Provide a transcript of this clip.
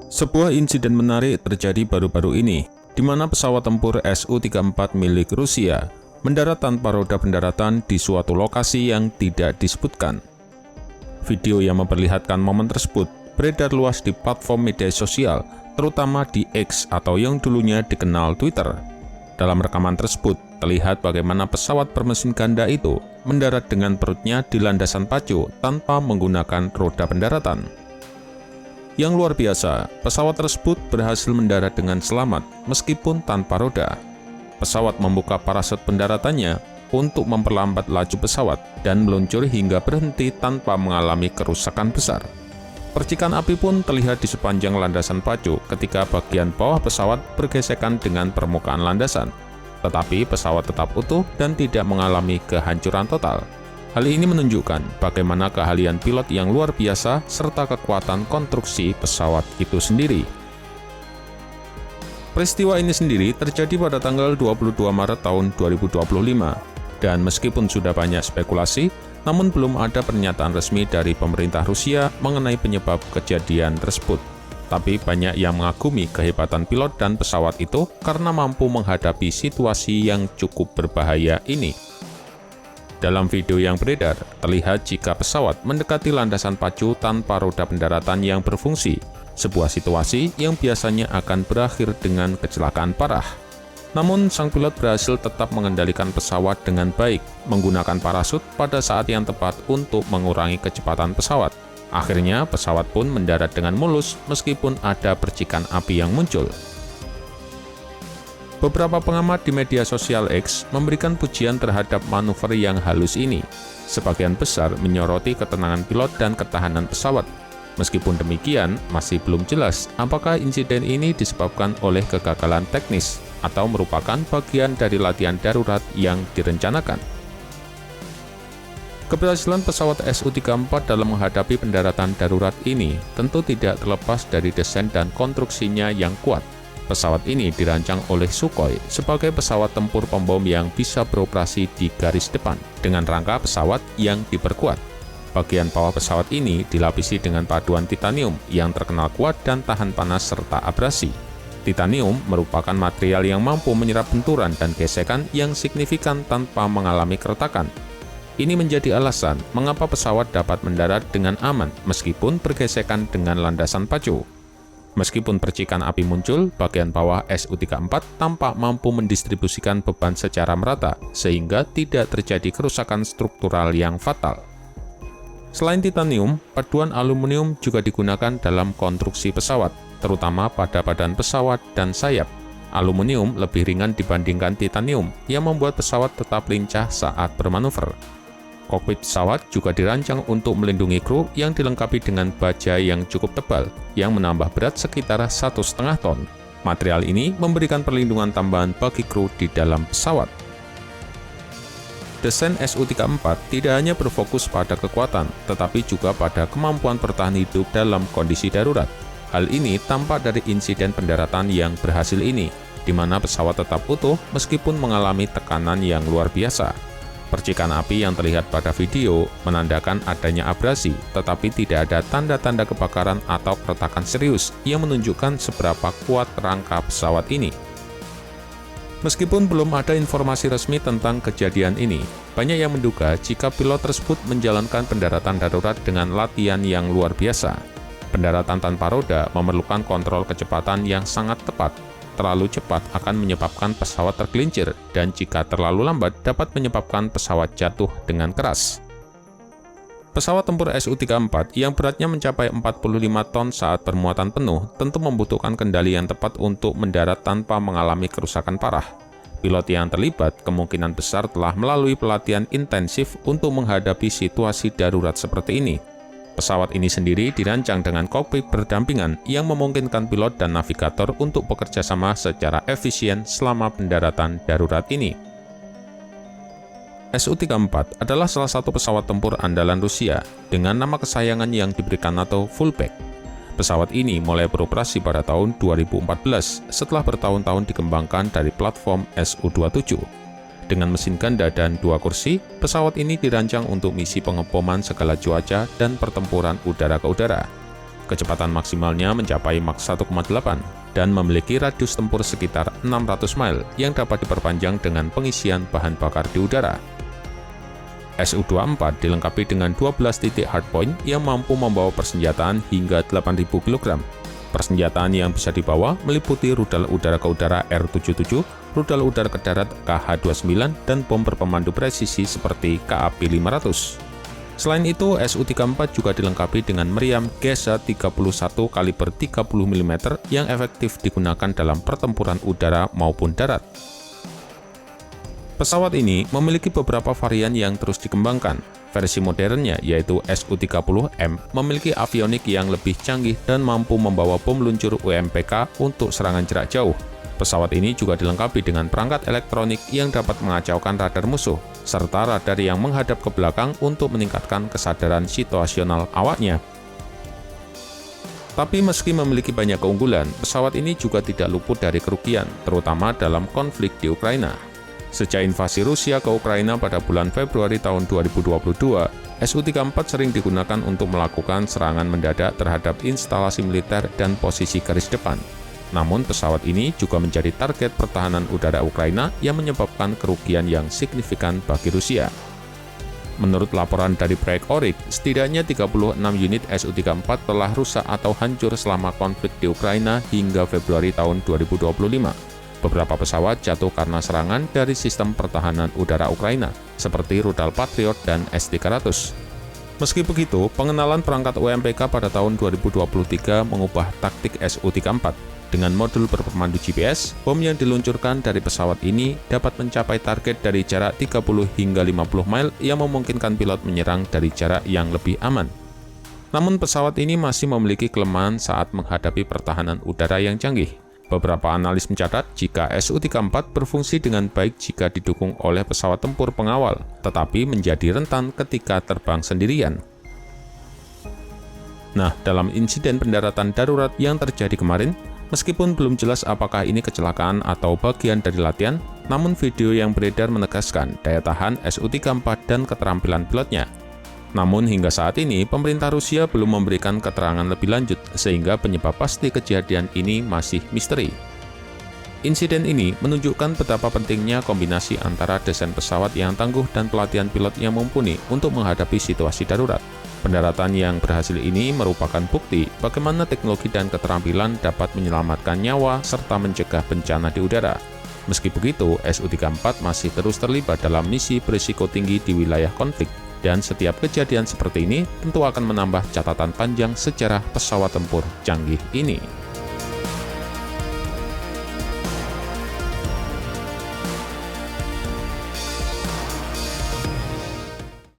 Sebuah insiden menarik terjadi baru-baru ini, di mana pesawat tempur Su-34 milik Rusia mendarat tanpa roda pendaratan di suatu lokasi yang tidak disebutkan. Video yang memperlihatkan momen tersebut beredar luas di platform media sosial, terutama di X atau yang dulunya dikenal Twitter. Dalam rekaman tersebut, terlihat bagaimana pesawat bermesin ganda itu mendarat dengan perutnya di landasan pacu tanpa menggunakan roda pendaratan. Yang luar biasa, pesawat tersebut berhasil mendarat dengan selamat meskipun tanpa roda. Pesawat membuka parasut pendaratannya untuk memperlambat laju pesawat dan meluncur hingga berhenti tanpa mengalami kerusakan besar. Percikan api pun terlihat di sepanjang landasan pacu ketika bagian bawah pesawat bergesekan dengan permukaan landasan. Tetapi pesawat tetap utuh dan tidak mengalami kehancuran total. Hal ini menunjukkan bagaimana keahlian pilot yang luar biasa serta kekuatan konstruksi pesawat itu sendiri. Peristiwa ini sendiri terjadi pada tanggal 22 Maret tahun 2025, dan meskipun sudah banyak spekulasi, namun belum ada pernyataan resmi dari pemerintah Rusia mengenai penyebab kejadian tersebut. Tapi banyak yang mengagumi kehebatan pilot dan pesawat itu karena mampu menghadapi situasi yang cukup berbahaya ini. Dalam video yang beredar, terlihat jika pesawat mendekati landasan pacu tanpa roda pendaratan yang berfungsi, sebuah situasi yang biasanya akan berakhir dengan kecelakaan parah. Namun, sang pilot berhasil tetap mengendalikan pesawat dengan baik, menggunakan parasut pada saat yang tepat untuk mengurangi kecepatan pesawat. Akhirnya, pesawat pun mendarat dengan mulus meskipun ada percikan api yang muncul. Beberapa pengamat di media sosial X memberikan pujian terhadap manuver yang halus ini. Sebagian besar menyoroti ketenangan pilot dan ketahanan pesawat. Meskipun demikian, masih belum jelas apakah insiden ini disebabkan oleh kegagalan teknis atau merupakan bagian dari latihan darurat yang direncanakan. Keberhasilan pesawat Su-34 dalam menghadapi pendaratan darurat ini tentu tidak terlepas dari desain dan konstruksinya yang kuat. Pesawat ini dirancang oleh Sukhoi sebagai pesawat tempur pembom yang bisa beroperasi di garis depan dengan rangka pesawat yang diperkuat. Bagian bawah pesawat ini dilapisi dengan paduan titanium yang terkenal kuat dan tahan panas serta abrasi. Titanium merupakan material yang mampu menyerap benturan dan gesekan yang signifikan tanpa mengalami keretakan. Ini menjadi alasan mengapa pesawat dapat mendarat dengan aman meskipun bergesekan dengan landasan pacu. Meskipun percikan api muncul, bagian bawah Su-34 tampak mampu mendistribusikan beban secara merata, sehingga tidak terjadi kerusakan struktural yang fatal. Selain titanium, paduan aluminium juga digunakan dalam konstruksi pesawat, terutama pada badan pesawat dan sayap. Aluminium lebih ringan dibandingkan titanium, yang membuat pesawat tetap lincah saat bermanuver. Kokpit pesawat juga dirancang untuk melindungi kru yang dilengkapi dengan baja yang cukup tebal, yang menambah berat sekitar 1,5 ton. Material ini memberikan perlindungan tambahan bagi kru di dalam pesawat. Desain Su-34 tidak hanya berfokus pada kekuatan, tetapi juga pada kemampuan bertahan hidup dalam kondisi darurat. Hal ini tampak dari insiden pendaratan yang berhasil ini, di mana pesawat tetap utuh meskipun mengalami tekanan yang luar biasa. Percikan api yang terlihat pada video menandakan adanya abrasi, tetapi tidak ada tanda-tanda kebakaran atau keretakan serius yang menunjukkan seberapa kuat rangka pesawat ini. Meskipun belum ada informasi resmi tentang kejadian ini, banyak yang menduga jika pilot tersebut menjalankan pendaratan darurat dengan latihan yang luar biasa. Pendaratan tanpa roda memerlukan kontrol kecepatan yang sangat tepat. Terlalu cepat akan menyebabkan pesawat tergelincir, dan jika terlalu lambat dapat menyebabkan pesawat jatuh dengan keras. Pesawat tempur Su-34 yang beratnya mencapai 45 ton saat bermuatan penuh tentu membutuhkan kendali yang tepat untuk mendarat tanpa mengalami kerusakan parah. Pilot yang terlibat kemungkinan besar telah melalui pelatihan intensif untuk menghadapi situasi darurat seperti ini. Pesawat ini sendiri dirancang dengan kokpit berdampingan yang memungkinkan pilot dan navigator untuk bekerja sama secara efisien selama pendaratan darurat ini. Su-34 adalah salah satu pesawat tempur andalan Rusia dengan nama kesayangan yang diberikan NATO Fullback. Pesawat ini mulai beroperasi pada tahun 2014 setelah bertahun-tahun dikembangkan dari platform Su-27. Dengan mesin ganda dan 2 kursi, pesawat ini dirancang untuk misi pengeboman segala cuaca dan pertempuran udara ke udara. Kecepatan maksimalnya mencapai Mach 1,8 dan memiliki radius tempur sekitar 600 mil yang dapat diperpanjang dengan pengisian bahan bakar di udara. Su-24 dilengkapi dengan 12 titik hardpoint yang mampu membawa persenjataan hingga 8.000 kg. Persenjataan yang bisa dibawa meliputi rudal udara ke udara R-77, rudal udara ke darat KH-29, dan bomber pemandu presisi seperti KAP-500. Selain itu, Su-34 juga dilengkapi dengan meriam GESA-31 kaliber 30 mm yang efektif digunakan dalam pertempuran udara maupun darat. Pesawat ini memiliki beberapa varian yang terus dikembangkan. Versi modernnya, yaitu Su-30M, memiliki avionik yang lebih canggih dan mampu membawa bom luncur UMPK untuk serangan jarak jauh. Pesawat ini juga dilengkapi dengan perangkat elektronik yang dapat mengacaukan radar musuh, serta radar yang menghadap ke belakang untuk meningkatkan kesadaran situasional awaknya. Tapi meski memiliki banyak keunggulan, pesawat ini juga tidak luput dari kerugian, terutama dalam konflik di Ukraina. Sejak invasi Rusia ke Ukraina pada bulan Februari tahun 2022, Su-34 sering digunakan untuk melakukan serangan mendadak terhadap instalasi militer dan posisi garis depan. Namun pesawat ini juga menjadi target pertahanan udara Ukraina yang menyebabkan kerugian yang signifikan bagi Rusia. Menurut laporan dari proyek Oryx, setidaknya 36 unit Su-34 telah rusak atau hancur selama konflik di Ukraina hingga Februari tahun 2025. Beberapa pesawat jatuh karena serangan dari sistem pertahanan udara Ukraina, seperti rudal Patriot dan S-300. Meski begitu, pengenalan perangkat UMPK pada tahun 2023 mengubah taktik Su-34. Dengan modul berpemandu GPS, bom yang diluncurkan dari pesawat ini dapat mencapai target dari jarak 30 hingga 50 mil yang memungkinkan pilot menyerang dari jarak yang lebih aman. Namun pesawat ini masih memiliki kelemahan saat menghadapi pertahanan udara yang canggih. Beberapa analis mencatat jika Su-34 berfungsi dengan baik jika didukung oleh pesawat tempur pengawal, tetapi menjadi rentan ketika terbang sendirian. Nah, dalam insiden pendaratan darurat yang terjadi kemarin, meskipun belum jelas apakah ini kecelakaan atau bagian dari latihan, namun video yang beredar menegaskan daya tahan Su-34 dan keterampilan pilotnya. Namun hingga saat ini, pemerintah Rusia belum memberikan keterangan lebih lanjut, sehingga penyebab pasti kejadian ini masih misteri. Insiden ini menunjukkan betapa pentingnya kombinasi antara desain pesawat yang tangguh dan pelatihan pilot yang mumpuni untuk menghadapi situasi darurat. Pendaratan yang berhasil ini merupakan bukti bagaimana teknologi dan keterampilan dapat menyelamatkan nyawa serta mencegah bencana di udara. Meski begitu, Su-34 masih terus terlibat dalam misi berisiko tinggi di wilayah konflik, dan setiap kejadian seperti ini tentu akan menambah catatan panjang sejarah pesawat tempur canggih ini.